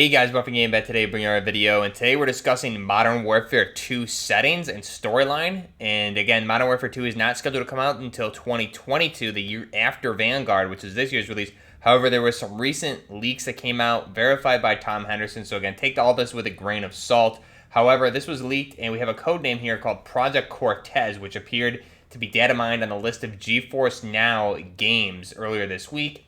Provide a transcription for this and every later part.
Hey guys, BigMikeMW today bringing our video, and today we're discussing Modern Warfare 2 settings and storyline. And again, Modern Warfare 2 is not scheduled to come out until 2022, the year after Vanguard, which is this year's release. However, there were some recent leaks that came out, verified by Tom Henderson, so again, take all this with a grain of salt. However, this was leaked, and we have a code name here called Project Cortez, which appeared to be data mined on the list of GeForce Now games earlier this week,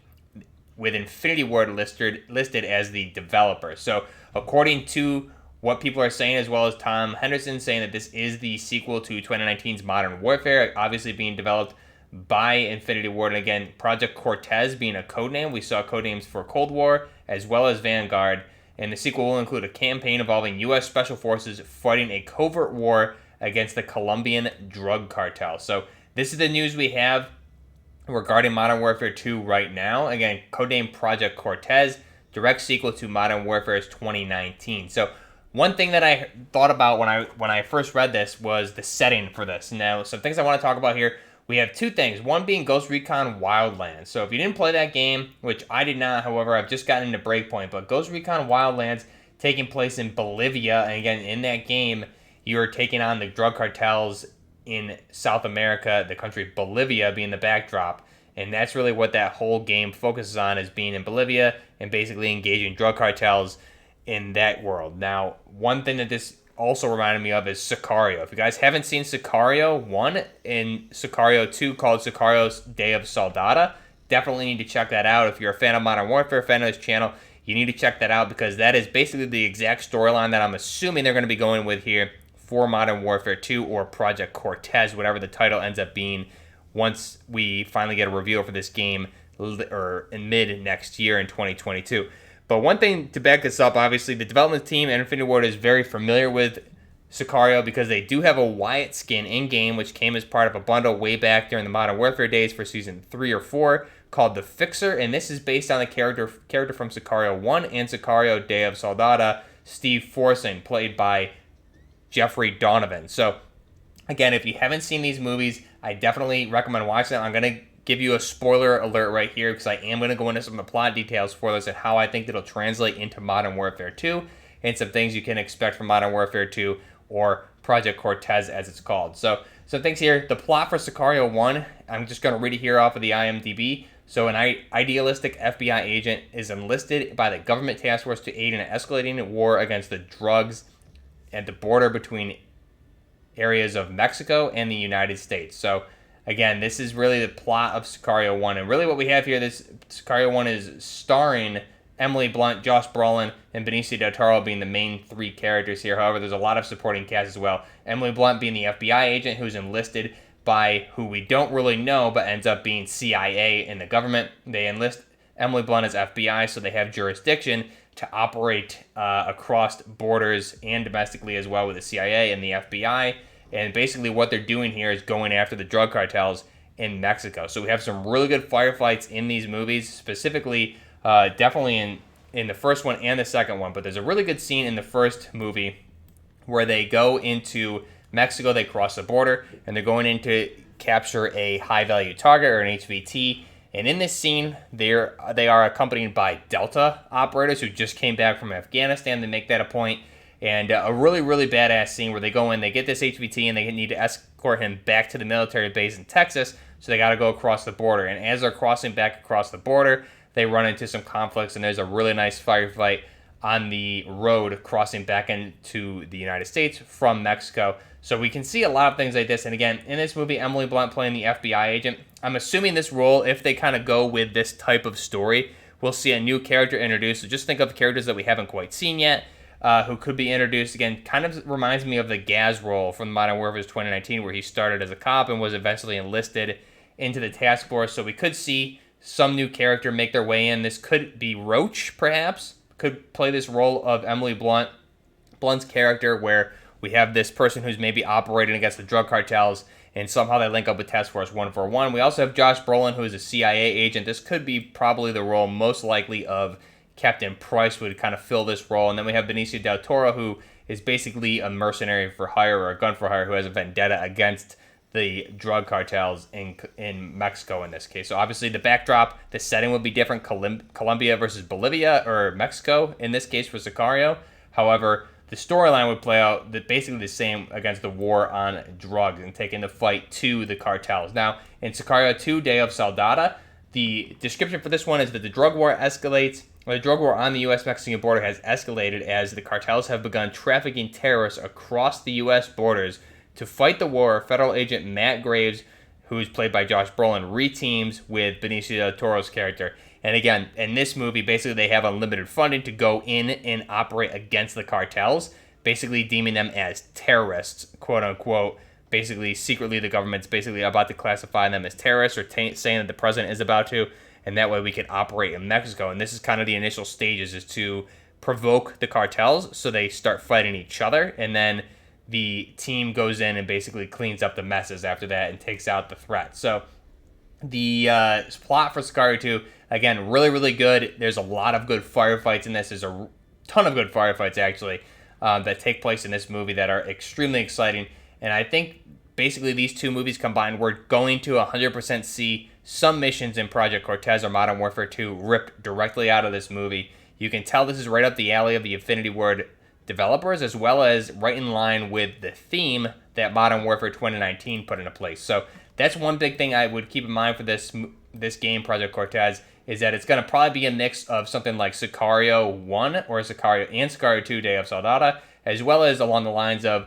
with Infinity Ward listed as the developer. So according to what people are saying, as well as Tom Henderson saying that this is the sequel to 2019's Modern Warfare, obviously being developed by Infinity Ward. And again, Project Cortez being a codename. We saw codenames for Cold War as well as Vanguard. And the sequel will include a campaign involving U.S. Special Forces fighting a covert war against the Colombian drug cartel. So this is the news we have regarding Modern Warfare 2 right now. Again, codename Project Cortez, direct sequel to Modern Warfare's 2019. So one thing that I thought about when I first read this was the setting for this. Now, some things I want to talk about here. We have two things. One being Ghost Recon Wildlands. So if you didn't play that game, which I did not, however, I've just gotten into Breakpoint, but Ghost Recon Wildlands taking place in Bolivia, and again, in that game, you're taking on the drug cartels in South America, the country Bolivia being the backdrop. And that's really what that whole game focuses on, is being in Bolivia and basically engaging drug cartels in that world. Now, one thing that this also reminded me of is Sicario. If you guys haven't seen Sicario 1 and Sicario 2 called Sicario's Day of Soldata, definitely need to check that out. If you're a fan of Modern Warfare, fan of this channel, you need to check that out, because that is basically the exact storyline that I'm assuming they're going to be going with here for Modern Warfare 2 or Project Cortez, whatever the title ends up being, once we finally get a reveal for this game or in mid next year in 2022. But one thing to back this up, obviously the development team at Infinity Ward is very familiar with Sicario, because they do have a Wyatt skin in-game, which came as part of a bundle way back during the Modern Warfare days for Season 3 or 4, called The Fixer, and this is based on the character from Sicario 1 and Sicario Day of Soldata, Steve Forson, played by Jeffrey Donovan. So again, if you haven't seen these movies, I definitely recommend watching them. I'm going to give you a spoiler alert right here, because I am going to go into some of the plot details for this and how I think it'll translate into Modern Warfare 2 and some things you can expect from Modern Warfare 2 or Project Cortez as it's called. So some things here. The plot for Sicario 1, I'm just going to read it here off of the IMDb. So an idealistic FBI agent is enlisted by the government task force to aid in an escalating war against the drugs at the border between areas of Mexico and the United States. So again, this is really the plot of Sicario 1. And really what we have here, this Sicario 1 is starring Emily Blunt, Josh Brolin, and Benicio del Toro being the main three characters here. However, there's a lot of supporting cast as well. Emily Blunt being the FBI agent who's enlisted by who we don't really know, but ends up being CIA in the government. They enlist Emily Blunt as FBI, so they have jurisdiction to operate across borders and domestically as well with the CIA and the FBI. And basically what they're doing here is going after the drug cartels in Mexico. So we have some really good firefights in these movies, specifically definitely in the first one and the second one. But there's a really good scene in the first movie where they go into Mexico, they cross the border, and they're going in to capture a high-value target or an HVT. And in this scene, they are accompanied by Delta operators who just came back from Afghanistan. They make that a point. And a really, really badass scene where they go in, they get this HVT, and they need to escort him back to the military base in Texas. So they got to go across the border. And as they're crossing back across the border, they run into some conflicts, and there's a really nice firefight on the road crossing back into the United States from Mexico. So we can see a lot of things like this. And again, in this movie, Emily Blunt playing the FBI agent. I'm assuming this role, if they kind of go with this type of story, we'll see a new character introduced. So just think of characters that we haven't quite seen yet, who could be introduced. Again, kind of reminds me of the Gaz role from Modern Warfare 2019, where he started as a cop and was eventually enlisted into the task force. So we could see some new character make their way in. This could be Roach, perhaps, could play this role of Emily Blunt's character, where we have this person who's maybe operating against the drug cartels, and somehow they link up with Task Force 141. We also have Josh Brolin, who is a CIA agent. This could be probably the role most likely of Captain Price, would kind of fill this role. And then we have Benicio del Toro, who is basically a mercenary for hire or a gun for hire who has a vendetta against the drug cartels in Mexico in this case. So obviously the backdrop, the setting would be different. Colombia versus Bolivia, or Mexico in this case for Sicario. However, the storyline would play out basically the same against the war on drugs and taking the fight to the cartels. Now, in Sicario 2, Day of Soldada, the description for this one is that the drug war escalates, or the drug war on the U.S.-Mexican border has escalated as the cartels have begun trafficking terrorists across the U.S. borders. To fight the war, federal agent Matt Graves, who is played by Josh Brolin, reteams with Benicio del Toro's character. And again, in this movie, basically they have unlimited funding to go in and operate against the cartels, basically deeming them as terrorists, quote unquote. Basically, secretly, the government's basically about to classify them as terrorists, or saying that the president is about to, and that way we can operate in Mexico. And this is kind of the initial stages, is to provoke the cartels so they start fighting each other, and then the team goes in and basically cleans up the messes after that and takes out the threat. So the plot for Sicario 2, again, really, really good. There's a lot of good firefights in this. There's a ton of good firefights, actually, that take place in this movie that are extremely exciting. And I think basically these two movies combined, we're going to 100% see some missions in Project Cortez or Modern Warfare 2 ripped directly out of this movie. You can tell this is right up the alley of the Infinity Ward developers, as well as right in line with the theme that Modern Warfare 2019 put into place. So that's one big thing I would keep in mind for this game, Project Cortez, is that it's going to probably be a mix of something like Sicario 1 or Sicario 2, Day of Soldada, as well as along the lines of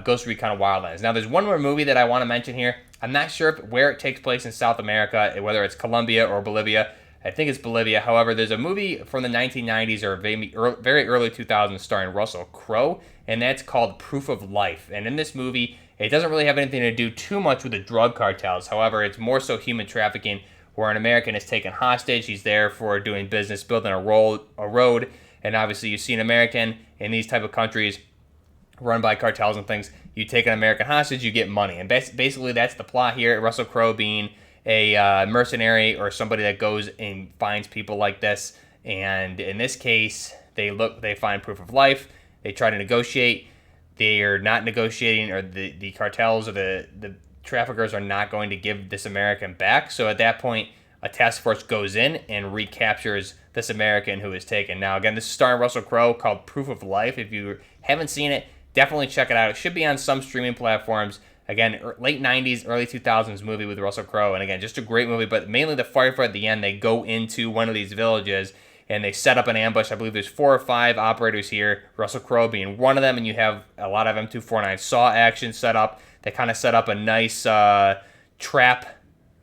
Ghost Recon Wildlands. Now, there's one more movie that I want to mention here. I'm not sure where it takes place in South America, whether it's Colombia or Bolivia. I think it's Bolivia. However, there's a movie from the 1990s or very early 2000s starring Russell Crowe, and that's called Proof of Life. And in this movie, it doesn't really have anything to do too much with the drug cartels. However, it's more so human trafficking, where an American is taken hostage. He's there for doing business, building a road, and obviously you see an American in these type of countries run by cartels and things. You take an American hostage, you get money. And basically that's the plot here. Russell Crowe being a mercenary or somebody that goes and finds people like this. And in this case, they find Proof of Life. They try to negotiate. They are not negotiating, or the cartels or the traffickers are not going to give this American back. So at that point, a task force goes in and recaptures this American who is taken. Now, again, this is starring Russell Crowe, called Proof of Life. If you haven't seen it, definitely check it out. It should be on some streaming platforms. Again, late 90s, early 2000s movie with Russell Crowe. And again, just a great movie, but mainly the firefight at the end. They go into one of these villages and they set up an ambush. I believe there's 4 or 5 operators here, Russell Crowe being one of them, and you have a lot of M249 SAW action set up. They kind of set up a nice trap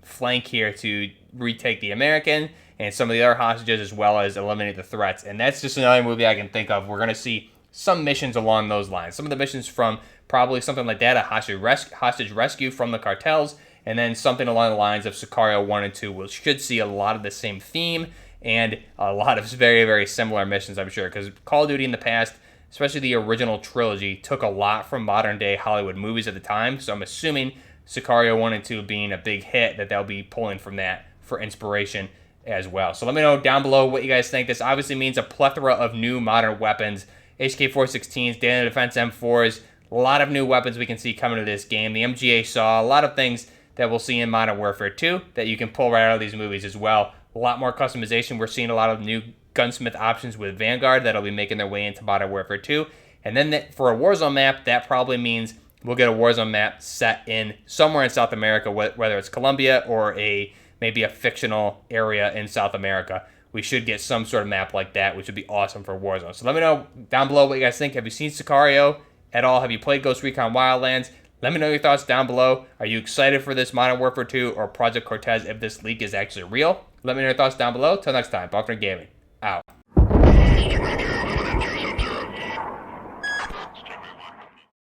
flank here to retake the American and some of the other hostages, as well as eliminate the threats. And that's just another movie I can think of. We're going to see some missions along those lines. Some of the missions from probably something like that, a hostage rescue from the cartels, and then something along the lines of Sicario 1 and 2. We should see a lot of the same theme and a lot of very, very similar missions, I'm sure, because Call of Duty in the past, especially the original trilogy, took a lot from modern-day Hollywood movies at the time. So I'm assuming Sicario 1 and 2 being a big hit, that they'll be pulling from that for inspiration as well. So let me know down below what you guys think. This obviously means a plethora of new modern weapons. HK416s, Data Defense M4s, a lot of new weapons we can see coming to this game. The MGA SAW, a lot of things that we'll see in Modern Warfare 2 that you can pull right out of these movies as well. A lot more customization. We're seeing a lot of new gunsmith options with Vanguard that'll be making their way into Modern Warfare 2. And then for a Warzone map, that probably means we'll get a Warzone map set in somewhere in South America, whether it's Colombia or maybe a fictional area in South America. We should get some sort of map like that, which would be awesome for Warzone. So let me know down below what you guys think. Have you seen Sicario at all? Have you played Ghost Recon Wildlands? Let me know your thoughts down below. Are you excited for this Modern Warfare 2 or Project Cortez if this leak is actually real? Let me know your thoughts down below. Till next time, Buckner Gaming, out.